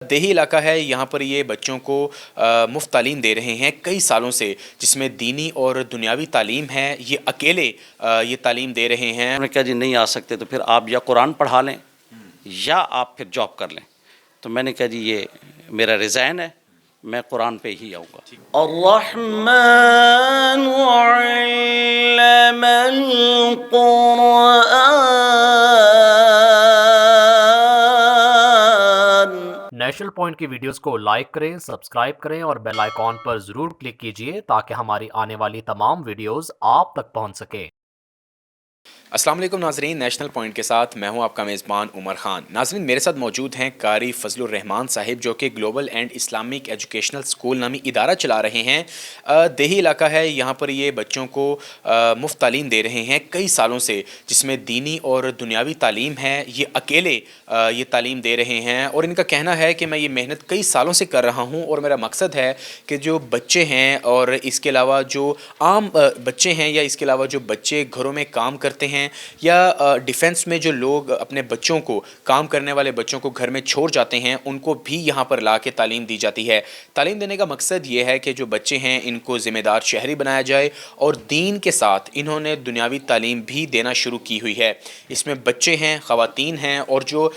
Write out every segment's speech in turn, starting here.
دیہی علاقہ ہے، یہاں پر یہ بچوں کو مفت تعلیم دے رہے ہیں کئی سالوں سے، جس میں دینی اور دنیاوی تعلیم ہے، یہ اکیلے یہ تعلیم دے رہے ہیں۔ انہوں نے کہا جی نہیں آ سکتے تو پھر آپ یا قرآن پڑھا لیں یا آپ پھر جاب کر لیں۔ تو میں نے کہا جی یہ میرا ریزائن ہے، میں قرآن پہ ہی آؤں گا۔ الرحمن علم القرآن۔ نیشنل پوائنٹ کی ویڈیوز کو لائک کریں، سبسکرائب کریں اور بیل آئیکن پر ضرور کلک کیجئے تاکہ ہماری آنے والی تمام ویڈیوز آپ تک پہنچ سکیں۔ السلام علیکم ناظرین، نیشنل پوائنٹ کے ساتھ میں ہوں آپ کا میزبان عمر خان۔ ناظرین، میرے ساتھ موجود ہیں قاری فضل الرحمان صاحب، جو کہ global and Islamic educational school نامی ادارہ چلا رہے ہیں۔ دیہی علاقہ ہے، یہاں پر یہ بچوں کو مفت تعلیم دے رہے ہیں کئی سالوں سے، جس میں دینی اور دنیاوی تعلیم ہے، یہ اکیلے یہ تعلیم دے رہے ہیں۔ اور ان کا کہنا ہے کہ میں یہ محنت کئی سالوں سے کر رہا ہوں، اور میرا مقصد ہے کہ جو بچے ہیں اور اس کے علاوہ جو عام بچے ہیں، یا اس کے علاوہ جو بچے گھروں میں کام کرتے ہیں یا ڈیفنس میں جو لوگ اپنے بچوں کو، کام کرنے والے بچوں کو گھر میں چھوڑ جاتے ہیں، ان کو بھی یہاں پر لا کے تعلیم دی جاتی ہے۔ تعلیم دینے کا مقصد یہ ہے کہ جو بچے ہیں ان کو ذمہ دار شہری بنایا جائے، اور دین کے ساتھ انہوں نے دنیاوی تعلیم بھی دینا شروع کی ہوئی ہے۔ اس میں بچے ہیں، خواتین ہیں، اور جو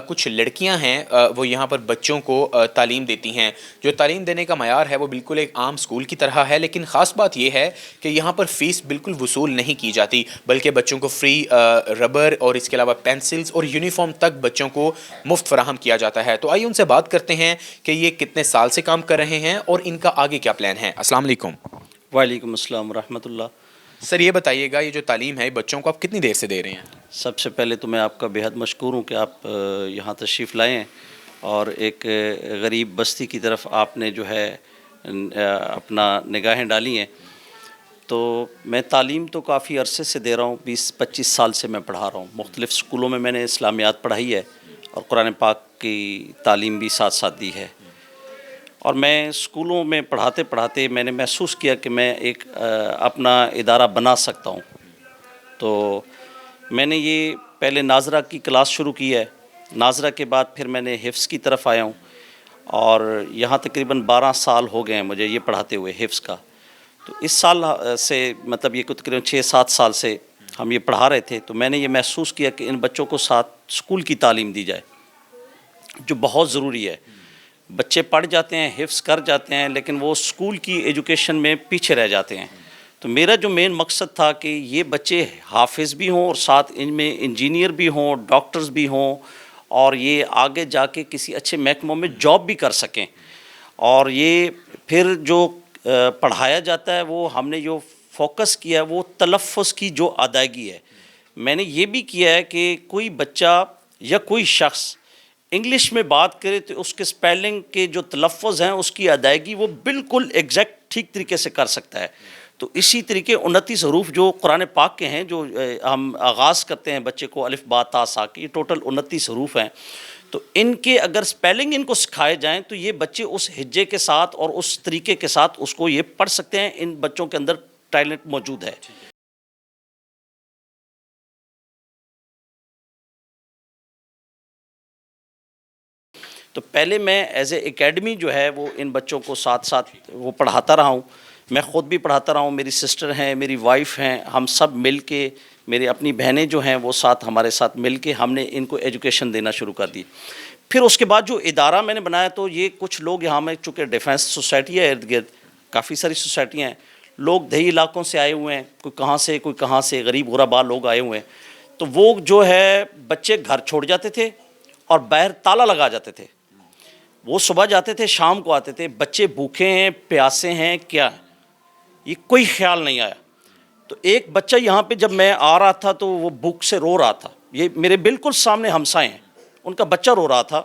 کچھ لڑکیاں ہیں وہ یہاں پر بچوں کو تعلیم دیتی ہیں۔ جو تعلیم دینے کا معیار ہے وہ بالکل ایک عام اسکول کی طرح ہے، لیکن خاص بات یہ ہے کہ یہاں پر فیس بالکل وصول نہیں کی جاتی، بلکہ بچوں کو فری ربر اور اس کے علاوہ پینسلز اور یونیفارم تک بچوں کو مفت فراہم کیا جاتا ہے۔ تو آئیے ان سے بات کرتے ہیں کہ یہ کتنے سال سے کام کر رہے ہیں اور ان کا آگے کیا پلان ہے۔ السلام علیکم۔ وعلیکم السلام ورحمۃ اللہ۔ سر یہ بتائیے گا، یہ جو تعلیم ہے بچوں کو آپ کتنی دیر سے دے رہے ہیں؟ سب سے پہلے تو میں آپ کا بے حد مشکور ہوں کہ آپ یہاں تشریف لائے ہیں، اور ایک غریب بستی کی طرف آپ نے جو ہے اپنا نگاہیں ڈالی ہیں۔ تو میں تعلیم تو کافی عرصے سے دے رہا ہوں، 20-25 سال سے میں پڑھا رہا ہوں۔ مختلف اسکولوں میں نے اسلامیات پڑھائی ہے، اور قرآن پاک کی تعلیم بھی ساتھ ساتھ دی ہے۔ اور میں اسکولوں میں پڑھاتے پڑھاتے میں نے محسوس کیا کہ میں ایک اپنا ادارہ بنا سکتا ہوں۔ تو میں نے یہ پہلے ناظرہ کی کلاس شروع کی ہے، ناظرہ کے بعد پھر میں نے حفظ کی طرف آیا ہوں، اور یہاں تقریباً 12 سال ہو گئے ہیں مجھے یہ پڑھاتے ہوئے حفظ کا۔ تو اس سال سے مطلب یہ تقریباً 6-7 سال سے ہم یہ پڑھا رہے تھے، تو میں نے یہ محسوس کیا کہ ان بچوں کو ساتھ اسکول کی تعلیم دی جائے، جو بہت ضروری ہے۔ بچے پڑھ جاتے ہیں، حفظ کر جاتے ہیں، لیکن وہ اسکول کی ایجوکیشن میں پیچھے رہ جاتے ہیں۔ تو میرا جو مین مقصد تھا کہ یہ بچے حافظ بھی ہوں، اور ساتھ ان میں انجینئر بھی ہوں، ڈاکٹرز بھی ہوں، اور یہ آگے جا کے کسی اچھے محکموں میں جاب بھی کر سکیں۔ اور یہ پھر جو پڑھایا جاتا ہے، وہ ہم نے جو فوکس کیا ہے وہ تلفظ کی جو ادائیگی ہے۔ میں نے یہ بھی کیا ہے کہ کوئی بچہ یا کوئی شخص انگلش میں بات کرے تو اس کے سپیلنگ کے جو تلفظ ہیں اس کی ادائیگی وہ بالکل ایگزیکٹ ٹھیک طریقے سے کر سکتا ہے۔ تو اسی طریقے 29 حروف جو قرآن پاک کے ہیں، جو ہم آغاز کرتے ہیں بچے کو الف با تا سا کے، یہ ٹوٹل 29 حروف ہیں۔ تو ان کے اگر سپیلنگ ان کو سکھائے جائیں تو یہ بچے اس ہجے کے ساتھ اور اس طریقے کے ساتھ اس کو یہ پڑھ سکتے ہیں۔ ان بچوں کے اندر ٹیلنٹ موجود ہے۔ تو پہلے میں ایز اے اکیڈمی جو ہے وہ ان بچوں کو ساتھ ساتھ وہ پڑھاتا رہا ہوں۔ میں خود بھی پڑھاتا رہا ہوں، میری سسٹر ہیں، میری وائف ہیں، ہم سب مل کے، میری اپنی بہنیں جو ہیں وہ ساتھ ہمارے ساتھ مل کے ہم نے ان کو ایجوکیشن دینا شروع کر دی۔ پھر اس کے بعد جو ادارہ میں نے بنایا، تو یہ کچھ لوگ یہاں میں، چونکہ ڈیفنس سوسائٹی ہے ارد گرد، کافی ساری سوسائٹیاں ہیں، لوگ دیہی علاقوں سے آئے ہوئے ہیں، کوئی کہاں سے غریب غربا لوگ آئے ہوئے ہیں۔ تو وہ جو ہے بچے گھر چھوڑ جاتے تھے اور باہر تالا لگا جاتے تھے۔ وہ صبح جاتے تھے، شام کو آتے تھے، بچے بھوکے ہیں، پیاسے ہیں، کیا ہے، یہ کوئی خیال نہیں آیا۔ تو ایک بچہ یہاں پہ جب میں آ رہا تھا تو وہ بھوک سے رو رہا تھا، یہ میرے بالکل سامنے ہمسائے ہیں، ان کا بچہ رو رہا تھا۔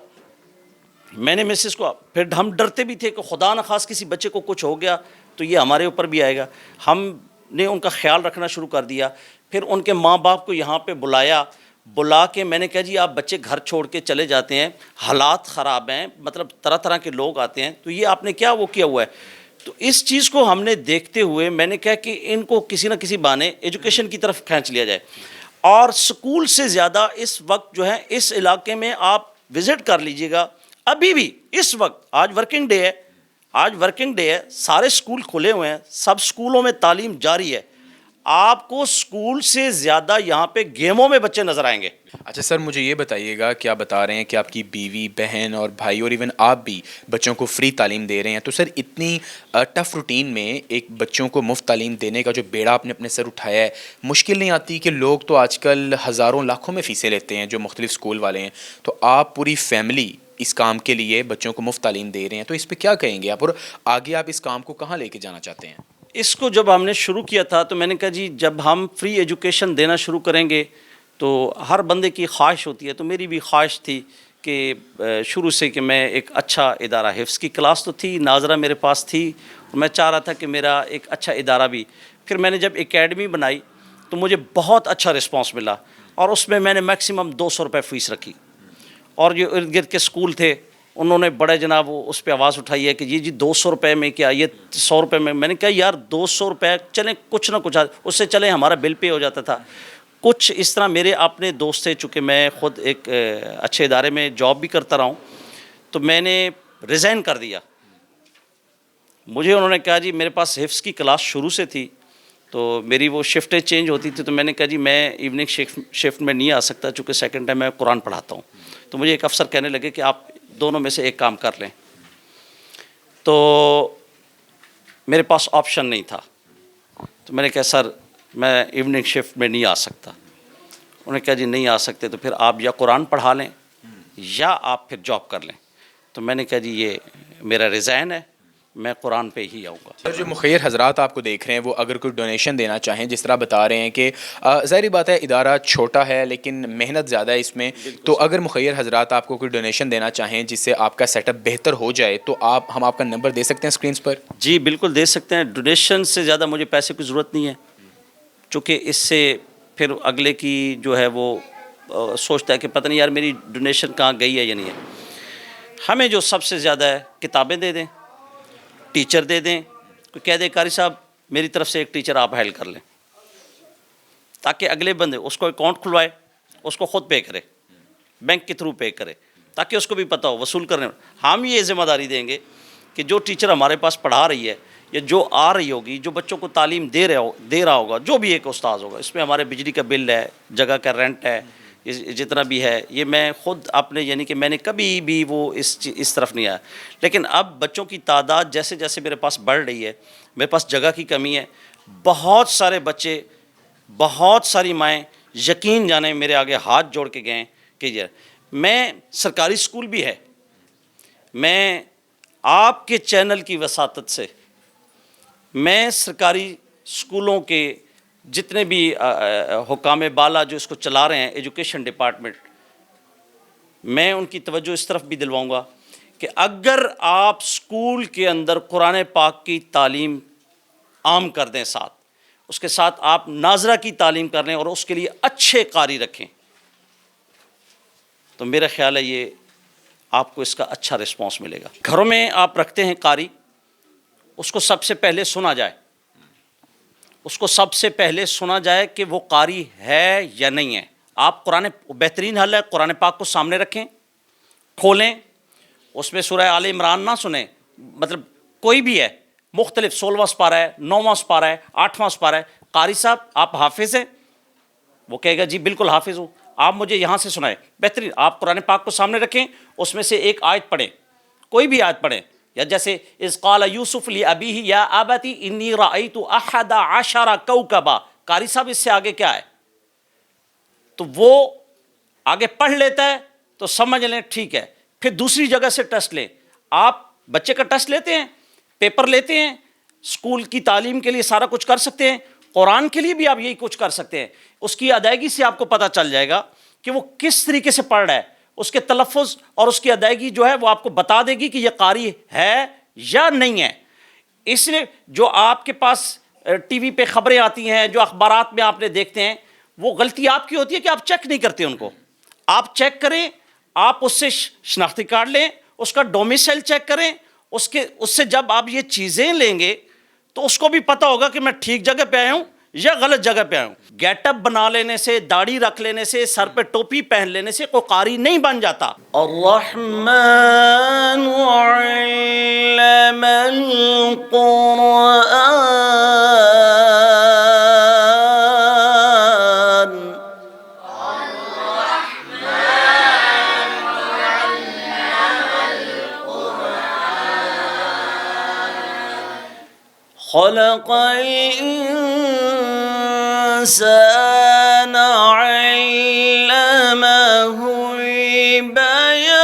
میں نے مسز کو، پھر ہم ڈرتے بھی تھے کہ خدا نخواست کسی بچے کو کچھ ہو گیا تو یہ ہمارے اوپر بھی آئے گا۔ ہم نے ان کا خیال رکھنا شروع کر دیا۔ پھر ان کے ماں باپ کو یہاں پہ بلا کے میں نے کہا جی آپ بچے گھر چھوڑ کے چلے جاتے ہیں، حالات خراب ہیں، مطلب طرح طرح کے لوگ آتے ہیں، تو یہ آپ نے کیا وہ کیا ہوا ہے۔ تو اس چیز کو ہم نے دیکھتے ہوئے میں نے کہا کہ ان کو کسی نہ کسی بہانے ایجوکیشن کی طرف کھینچ لیا جائے۔ اور سکول سے زیادہ اس وقت جو ہے اس علاقے میں آپ وزٹ کر لیجئے گا، ابھی بھی اس وقت آج ورکنگ ڈے ہے، سارے سکول کھلے ہوئے ہیں، سب سکولوں میں تعلیم جاری ہے. آپ کو سکول سے زیادہ یہاں پہ گیموں میں بچے نظر آئیں گے. اچھا سر، مجھے یہ بتائیے گا کہ آپ بتا رہے ہیں کہ آپ کی بیوی، بہن اور بھائی اور ایون آپ بھی بچوں کو فری تعلیم دے رہے ہیں، تو سر اتنی ٹف روٹین میں ایک بچوں کو مفت تعلیم دینے کا جو بیڑا آپ نے اپنے سر اٹھایا ہے، مشکل نہیں آتی کہ لوگ تو آج کل ہزاروں لاکھوں میں فیسیں لیتے ہیں جو مختلف اسکول والے ہیں، تو آپ پوری فیملی اس کام کے لیے بچوں کو مفت تعلیم دے رہے ہیں، تو اس پہ کیا کہیں گے آپ، اور آگے آپ اس کام کو کہاں لے کے جانا چاہتے ہیں؟ اس کو جب ہم نے شروع کیا تھا تو میں نے کہا جی جب ہم فری ایجوکیشن دینا شروع کریں گے تو ہر بندے کی خواہش ہوتی ہے، تو میری بھی خواہش تھی کہ شروع سے کہ میں ایک اچھا ادارہ، حفظ کی کلاس تو تھی، ناظرہ میرے پاس تھی، اور میں چاہ رہا تھا کہ میرا ایک اچھا ادارہ بھی. پھر میں نے جب اکیڈمی بنائی تو مجھے بہت اچھا رسپانس ملا، اور اس میں نے میکسیمم 200 روپے فیس رکھی، اور جو ارد گرد کے سکول تھے انہوں نے بڑے جناب اس پہ آواز اٹھائی ہے کہ جی 200 روپے میں کیا، یہ 100 روپے میں. میں نے کہا یار 200 روپے چلیں کچھ نہ کچھ اس سے چلیں ہمارا بل پے ہو جاتا تھا. کچھ اس طرح میرے اپنے دوست تھے، چونکہ میں خود ایک اچھے ادارے میں جاب بھی کرتا رہا ہوں، تو میں نے ریزائن کر دیا. مجھے انہوں نے کہا جی میرے پاس حفظ کی کلاس شروع سے تھی تو میری وہ شفٹیں چینج ہوتی تھی، تو میں نے کہا جی میں ایوننگ شفٹ میں نہیں آ سکتا، چونکہ سیکنڈ ٹائم میں قرآن پڑھاتا ہوں. تو مجھے ایک افسر کہنے لگے کہ آپ دونوں میں سے ایک کام کر لیں. تو میرے پاس آپشن نہیں تھا، تو میں نے کہا سر میں ایوننگ شفٹ میں نہیں آ سکتا. انہوں نے کہا جی نہیں آ سکتے تو پھر آپ یا قرآن پڑھا لیں یا آپ پھر جاب کر لیں. تو میں نے کہا جی یہ میرا ریزائن ہے، میں قرآن پہ ہی آؤں گا. سر جو مخیر حضرات آپ کو دیکھ رہے ہیں وہ اگر کوئی ڈونیشن دینا چاہیں، جس طرح بتا رہے ہیں کہ ظاہری بات ہے ادارہ چھوٹا ہے لیکن محنت زیادہ ہے اس میں، تو اگر مخیر حضرات آپ کو کوئی ڈونیشن دینا چاہیں جس سے آپ کا سیٹ اپ بہتر ہو جائے تو ہم آپ کا نمبر دے سکتے ہیں اسکرینس پر؟ جی بالکل دے سکتے ہیں. ڈونیشن سے زیادہ مجھے پیسے کی ضرورت نہیں ہے، چونکہ اس سے پھر اگلے کی جو ہے وہ سوچتا ہے کہ پتہ نہیں یار میری ڈونیشن کہاں گئی ہے یا نہیں ہے. ہمیں جو سب سے زیادہ ہے کتابیں دے دیں، ٹیچر دے دیں، کوئی کہہ دے قاری صاحب میری طرف سے ایک ٹیچر آپ ہائر کر لیں، تاکہ اگلے بندے اس کو اکاؤنٹ کھلوائے، اس کو خود پے کرے، بینک کے تھرو پے کرے، تاکہ اس کو بھی پتہ ہو وصول کرنے. ہم یہ ذمہ داری دیں گے کہ جو ٹیچر ہمارے پاس پڑھا رہی ہے یا جو آ رہی ہوگی، جو بچوں کو تعلیم دے رہا ہوگا، جو بھی ایک استاذ ہوگا، اس میں ہمارے بجلی کا بل ہے، جگہ کا رینٹ ہے، جتنا بھی ہے یہ میں خود اپنے یعنی کہ میں نے کبھی بھی وہ اس طرف نہیں آیا. لیکن اب بچوں کی تعداد جیسے جیسے میرے پاس بڑھ رہی ہے، میرے پاس جگہ کی کمی ہے، بہت سارے بچے، بہت ساری مائیں یقین جانے میرے آگے ہاتھ جوڑ کے گئے کہ میں سرکاری اسکول بھی ہے، میں آپ کے چینل کی وساطت سے میں سرکاری اسکولوں کے جتنے بھی حکام بالا جو اس کو چلا رہے ہیں ایجوکیشن ڈپارٹمنٹ، میں ان کی توجہ اس طرف بھی دلواؤں گا کہ اگر آپ اسکول کے اندر قرآن پاک کی تعلیم عام کر دیں، ساتھ اس کے ساتھ آپ ناظرہ کی تعلیم کر لیں اور اس کے لیے اچھے قاری رکھیں، تو میرا خیال ہے یہ آپ کو اس کا اچھا رسپانس ملے گا. گھروں میں آپ رکھتے ہیں قاری، اس کو سب سے پہلے سنا جائے، اس کو سب سے پہلے سنا جائے کہ وہ قاری ہے یا نہیں ہے. آپ بہترین حل ہے قرآن پاک کو سامنے رکھیں، کھولیں، اس میں سورہ آل عمران نہ سنیں، مطلب کوئی بھی ہے، مختلف 16واں سپارہ ہے، 9واں سپارہ ہے، 8واں سپارہ ہے. قاری صاحب آپ حافظ ہیں؟ وہ کہے گا جی بالکل حافظ ہوں. آپ مجھے یہاں سے سنائیں. بہترین، آپ قرآن پاک کو سامنے رکھیں، اس میں سے ایک آیت پڑھیں، کوئی بھی آیت پڑھیں، یا جیسے اذ قال یوسف لابیہ یا ابتی انی رأیت احد عشر کوکبا. قاری صاحب اس سے آگے کیا ہے؟ تو وہ آگے پڑھ لیتا ہے تو سمجھ لیں ٹھیک ہے. پھر دوسری جگہ سے ٹیسٹ لیں. آپ بچے کا ٹیسٹ لیتے ہیں، پیپر لیتے ہیں، اسکول کی تعلیم کے لیے سارا کچھ کر سکتے ہیں، قرآن کے لیے بھی آپ یہی کچھ کر سکتے ہیں. اس کی ادائیگی سے آپ کو پتہ چل جائے گا کہ وہ کس طریقے سے پڑھ رہا ہے، اس کے تلفظ اور اس کی ادائیگی جو ہے وہ آپ کو بتا دے گی کہ یہ قاری ہے یا نہیں ہے. اس لیے جو آپ کے پاس ٹی وی پہ خبریں آتی ہیں، جو اخبارات میں آپ نے دیکھتے ہیں، وہ غلطی آپ کی ہوتی ہے کہ آپ چیک نہیں کرتے ان کو. آپ چیک کریں، آپ اس سے شناختی کارڈ لیں، اس کا ڈومیسائل چیک کریں، اس سے جب آپ یہ چیزیں لیں گے تو اس کو بھی پتہ ہوگا کہ میں ٹھیک جگہ پہ آیا ہوں یا غلط جگہ پہ آیا ہوں؟ گیٹ اپ بنا لینے سے، داڑھی رکھ لینے سے، سر پہ ٹوپی پہن لینے سے کوئی قاری نہیں بن جاتا. الرحمن علم القرآن. خلق الإنسان علمه البيان.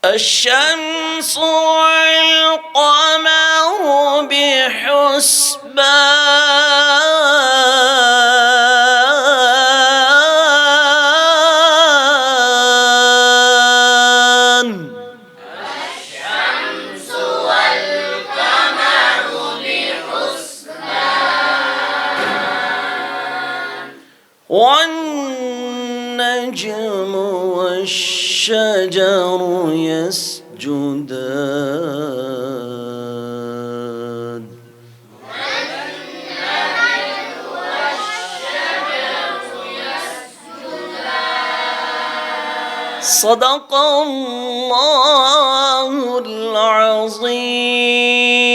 الشمس والقمر بحسبان. والنجم والشجر يسجدان. صدق الله العظيم.